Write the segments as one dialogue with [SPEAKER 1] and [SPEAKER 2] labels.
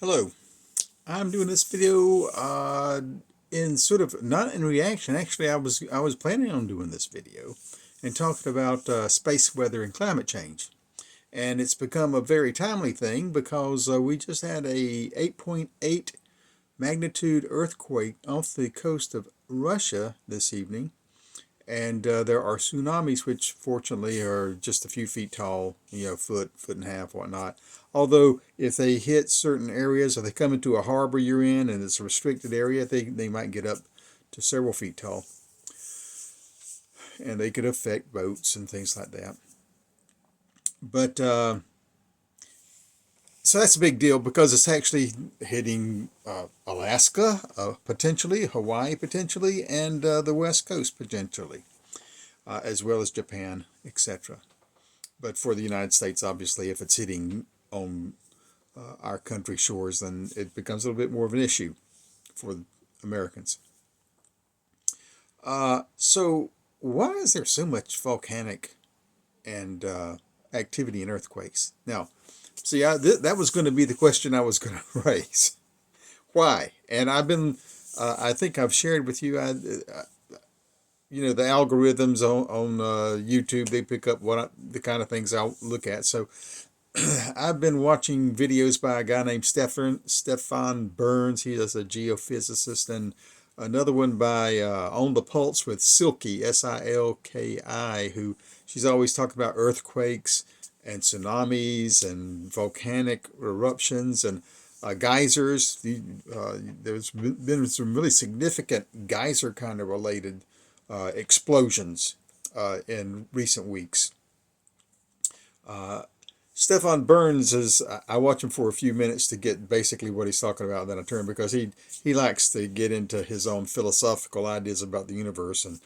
[SPEAKER 1] Hello, I'm doing this video in sort of not in reaction. Actually, I was planning on doing this video and talking about space weather and climate change. And it's become a very timely thing because we just had a 8.8 magnitude earthquake off the coast of Russia this evening. And there are tsunamis, which fortunately are just a few feet tall, foot and a half, whatnot. Although, if they hit certain areas or they come into a harbor you're in and it's a restricted area, they might get up to several feet tall. And they could affect boats and things like that. But, so that's a big deal because it's actually hitting Alaska, potentially, Hawaii, potentially, and the West Coast, potentially, as well as Japan, etc. But for the United States, obviously, if it's hitting on our country shores, then it becomes a little bit more of an issue for Americans. So why is there so much volcanic and activity in earthquakes? Now, see, that was going to be the question I was going to raise. Why? And I think I've shared with you, the algorithms on YouTube, they pick up the kind of things I'll look at. So I've been watching videos by a guy named Stefan Burns. He is a geophysicist, and another one by On the Pulse with Silky, Silki, who she's always talking about earthquakes and tsunamis and volcanic eruptions and geysers. There's been some really significant geyser kind of related explosions in recent weeks. Stefan Burns I watch him for a few minutes to get basically what he's talking about, then I turn because he likes to get into his own philosophical ideas about the universe, and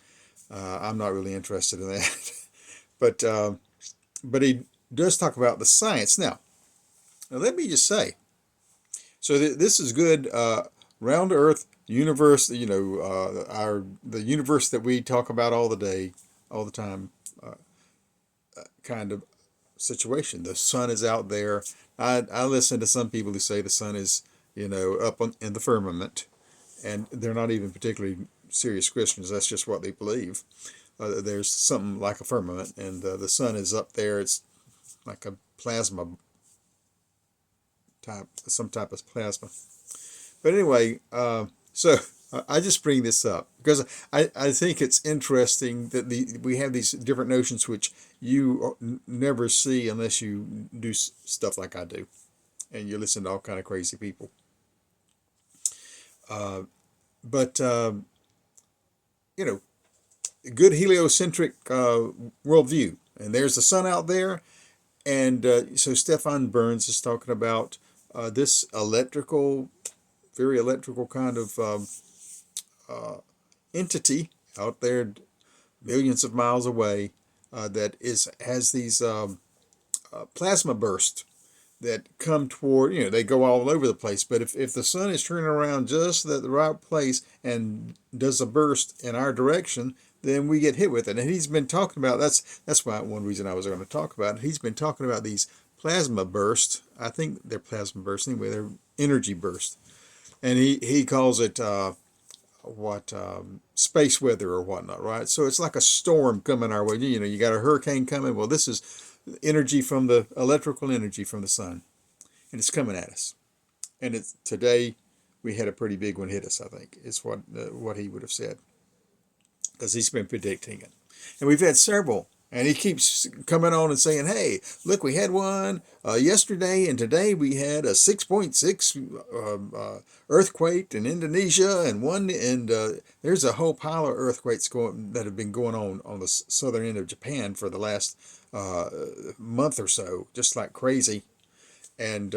[SPEAKER 1] I'm not really interested in that. but he does talk about the science. Now let me just say, so this is good. Round Earth universe, the universe that we talk about all the time, kind of situation. The sun is out there. I listen to some people who say the sun is, up in the firmament, and they're not even particularly serious Christians. That's just what they believe. There's something like a firmament, and the sun is up there. It's like a plasma type, some type of plasma. But anyway, so I just bring this up because I think it's interesting that we have these different notions which you never see unless you do stuff like I do, and you listen to all kind of crazy people. But good heliocentric worldview, and there's the sun out there, and so Stefan Burns is talking about this very electrical kind of entity out there, millions of miles away, that has these plasma bursts that come toward, they go all over the place. But if the sun is turning around just at the right place and does a burst in our direction, then we get hit with it. And he's been talking about, that's why one reason I was going to talk about it. He's been talking about these plasma bursts. I think they're plasma bursts anyway. They're energy bursts, and he calls it space weather or whatnot, right? So it's like a storm coming our way. You got a hurricane coming. Well, this is energy from the electrical energy from the sun, and it's coming at us. And today we had a pretty big one hit us. I think is what he would have said, because he's been predicting it, and we've had several. And he keeps coming on and saying, hey, look, we had one yesterday, and today we had a 6.6 earthquake in Indonesia, and there's a whole pile of earthquakes that have been going on the southern end of Japan for the last month or so, just like crazy. And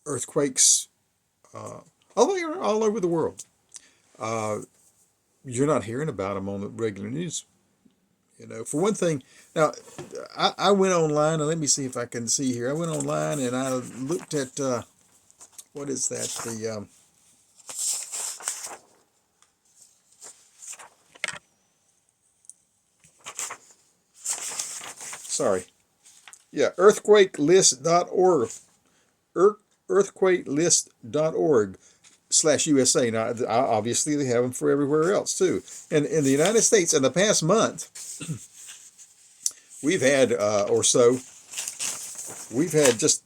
[SPEAKER 1] earthquakes all over the world. You're not hearing about them on the regular news. For one thing, now I went online, and let me see if I can see here. I went online and I looked at what is that? Sorry, yeah, earthquakelist.org, earthquakelist.org/USA. Now, obviously, they have them for everywhere else too. And in the United States, in the past month, we've had we've had just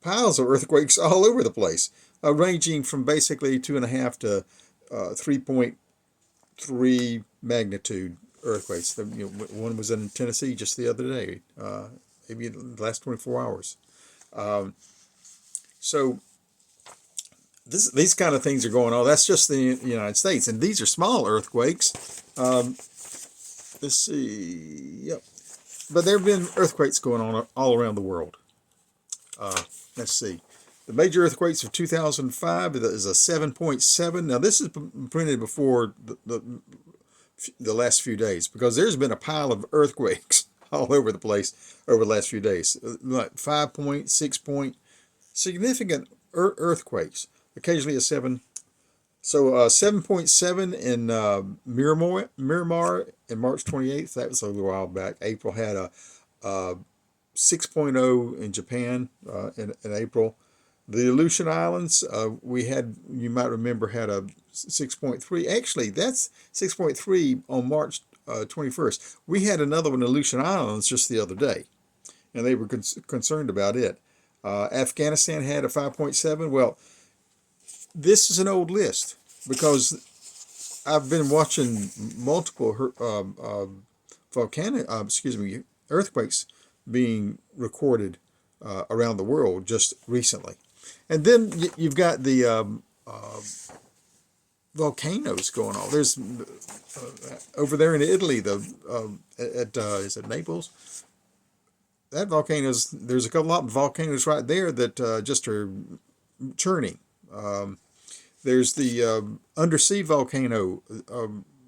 [SPEAKER 1] piles of earthquakes all over the place, ranging from basically 2.5 to 3.3 magnitude earthquakes. One was in Tennessee just the other day, maybe in the last 24 hours. So these kind of things are going on. That's just the United States, and these are small earthquakes. Let's see. Yep. But there have been earthquakes going on all around the world. Let's see. The major earthquakes of 2005 is a 7.7. Now, this is printed before the last few days, because there's been a pile of earthquakes all over the place over the last few days. Like 5 point, 6 point, significant earthquakes. Occasionally a 7. So 7.7 in Miramar in March 28th. That was a little while back. April had a 6.0 in Japan in April. The Aleutian Islands, you might remember, had a 6.3. Actually, that's 6.3 on March 21st. We had another one in Aleutian Islands just the other day, and they were concerned about it. Afghanistan had a 5.7. Well, this is an old list because I've been watching multiple earthquakes being recorded around the world just recently. And then you've got the volcanoes going on. There's over there in Italy, is it Naples? That there's a lot of volcanoes right there that just are churning. There's the undersea volcano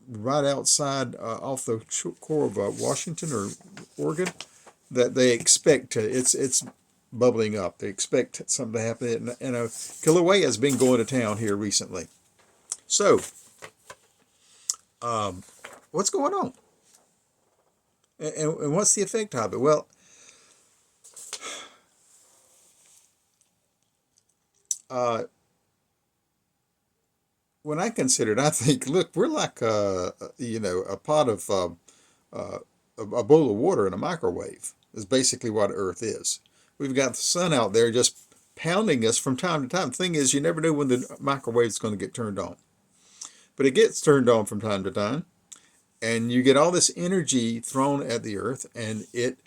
[SPEAKER 1] right outside off the core of Washington or Oregon that they expect it's bubbling up. They expect something to happen. And Kilauea has been going to town here recently. So, what's going on? And what's the effect of it? Well, when I consider it, I think, look, we're like a pot of a bowl of water in a microwave is basically what Earth is. We've got the sun out there just pounding us from time to time. The thing is, you never know when the microwave is going to get turned on. But it gets turned on from time to time, and you get all this energy thrown at the Earth, and it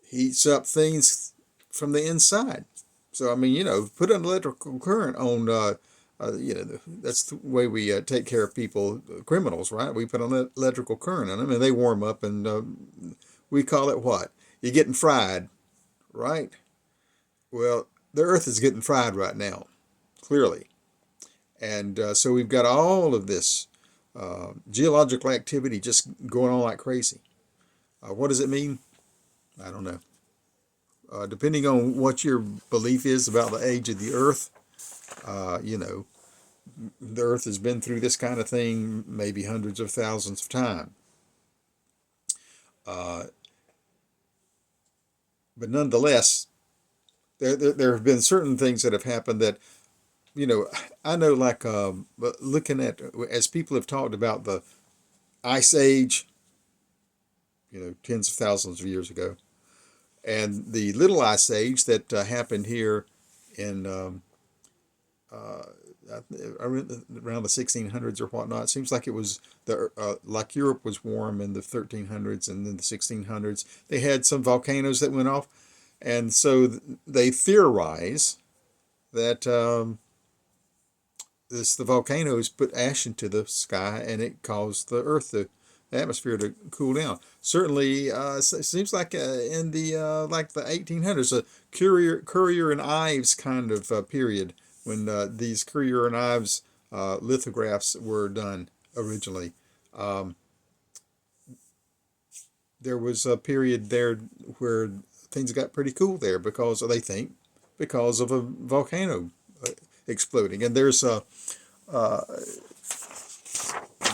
[SPEAKER 1] heats up things from the inside. So, I mean, put an electrical current on, that's the way we take care of people, criminals, right? We put an electrical current on them, and they warm up, and we call it what? You're getting fried, right? Well, the Earth is getting fried right now, clearly. And so we've got all of this geological activity just going on like crazy. What does it mean? I don't know. Depending on what your belief is about the age of the Earth, the Earth has been through this kind of thing maybe hundreds of thousands of times. But nonetheless, there have been certain things that have happened that, I know, like looking at, as people have talked about the Ice Age, tens of thousands of years ago, and the Little Ice Age that happened here in around the 1600s or whatnot. It seems like it was like Europe was warm in the 1300s, and then the 1600s. They had some volcanoes that went off, and so they theorize that the volcanoes put ash into the sky, and it caused the atmosphere to cool down. Certainly, it seems like in the like the 1800s, a Currier and Ives kind of period when these Currier and Ives lithographs were done originally. There was a period there where things got pretty cool there because of a volcano exploding, and there's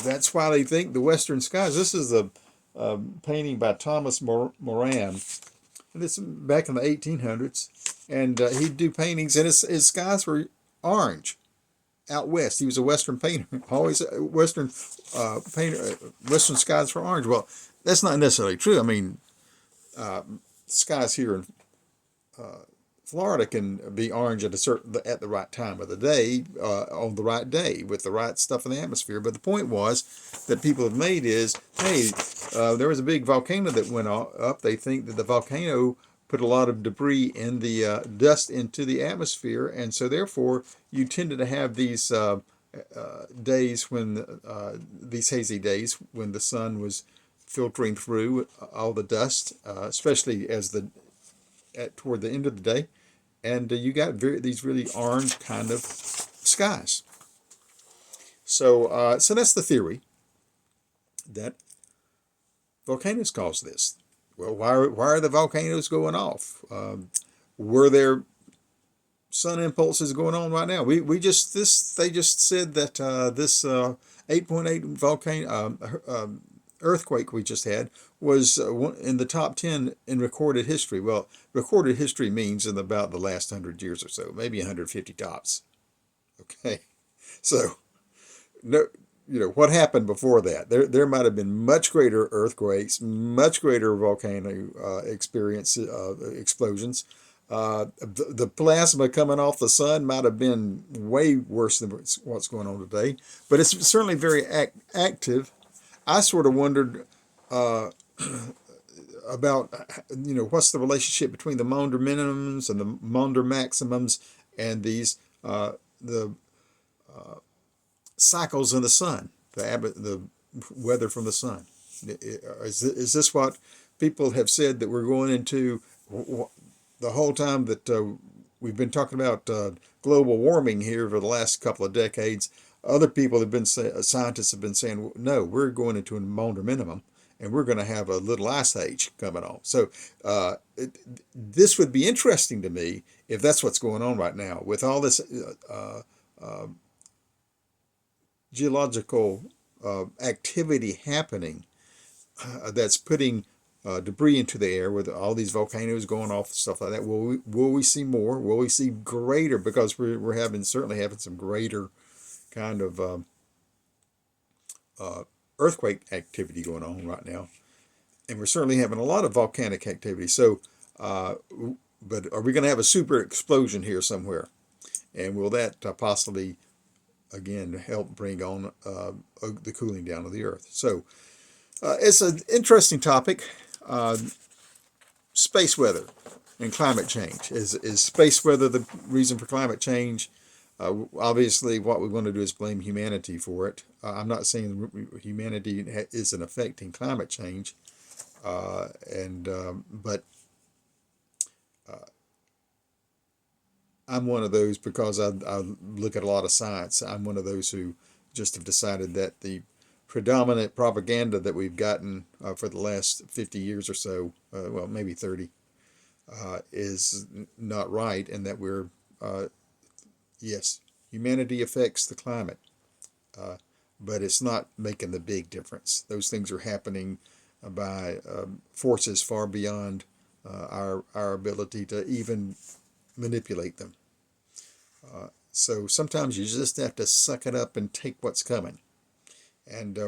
[SPEAKER 1] that's why they think the western skies. This is a painting by Thomas Moran, and it's back in the 1800s. and he'd do paintings, and his skies were orange out west. He was a Western painter, always a Western painter. Western skies were orange. Well, that's not necessarily true. I mean, skies here in Florida can be orange at the right time of the day, on the right day with the right stuff in the atmosphere. But the point was that people have made is, hey, there was a big volcano that went up. They think that the volcano put a lot of debris in the dust into the atmosphere, and so therefore you tended to have these days when these hazy days when the sun was filtering through all the dust, especially toward the end of the day, and you got these really orange kind of skies. So that's the theory that volcanoes cause this. Well, why are the volcanoes going off? Were there sun impulses going on right now? They just said that this 8.8 volcano earthquake we just had was in the top 10 in recorded history. Well, recorded history means in about the last 100 years or so, maybe 150 tops. Okay, so no, what happened before that? There might have been much greater earthquakes, much greater volcano explosions. The plasma coming off the sun might have been way worse than what's going on today, but it's certainly very active. I sort of wondered about, what's the relationship between the Maunder minimums and the Maunder maximums and the cycles in the sun, the weather from the sun. Is this what people have said that we're going into the whole time that we've been talking about global warming here for the last couple of decades? Other people have been scientists have been saying, no, we're going into a Maunder minimum, and we're going to have a little ice age coming on. So this would be interesting to me if that's what's going on right now with all this geological activity happening that's putting debris into the air with all these volcanoes going off and stuff like that. Will we see more? Will we see greater? Because we're certainly having some greater kind of earthquake activity going on right now, and we're certainly having a lot of volcanic activity. So, but are we going to have a super explosion here somewhere? And will that possibly again help bring on the cooling down of the earth? So it's an interesting topic. Space weather and climate change. Is space weather the reason for climate change? Obviously, what we want to do is blame humanity for it. I'm not saying humanity isn't affecting climate change, but I'm one of those, because I look at a lot of science. I'm one of those who just have decided that the predominant propaganda that we've gotten for the last 50 years or so, well, maybe 30, is not right, and that yes, humanity affects the climate, but it's not making the big difference. Those things are happening by forces far beyond our ability to even manipulate them. So sometimes you just have to suck it up and take what's coming. And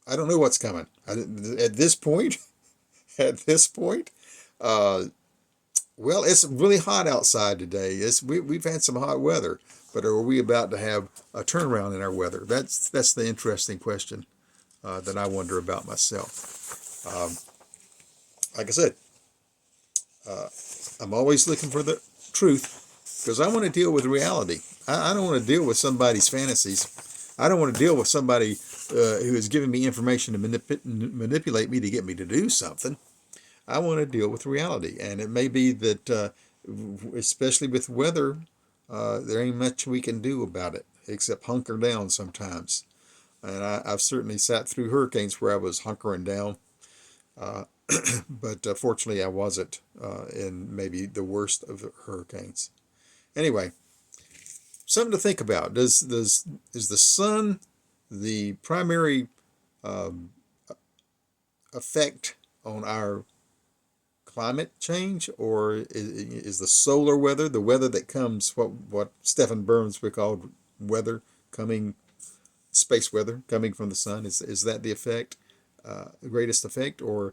[SPEAKER 1] I don't know what's coming at this point. At this point, well, it's really hot outside today. We've had some hot weather, but are we about to have a turnaround in our weather? That's the interesting question that I wonder about myself. Like I said, I'm always looking for the truth, because I want to deal with reality. I don't want to deal with somebody's fantasies. I don't want to deal with somebody who is giving me information to manipulate me to get me to do something. I want to deal with reality. And it may be that, especially with weather, there ain't much we can do about it except hunker down sometimes. And I've certainly sat through hurricanes where I was hunkering down. But fortunately, I wasn't in maybe the worst of the hurricanes. Anyway, something to think about. Is the sun the primary effect on our climate change, or is the solar weather, the weather that comes, what Stephen Burns would call weather coming, space weather coming from the sun? Is that the effect, greatest effect, or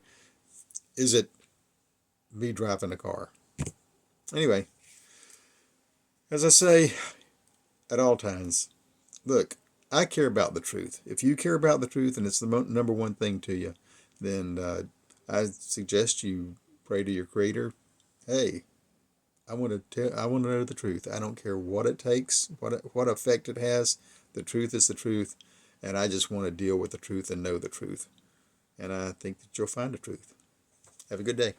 [SPEAKER 1] is it me driving a car? Anyway, as I say at all times, look, I care about the truth. If you care about the truth and it's the number one thing to you, then I suggest you pray to your Creator. Hey, I want to know the truth. I don't care what it takes, what effect it has. The truth is the truth, and I just want to deal with the truth and know the truth. And I think that you'll find the truth. Have a good day.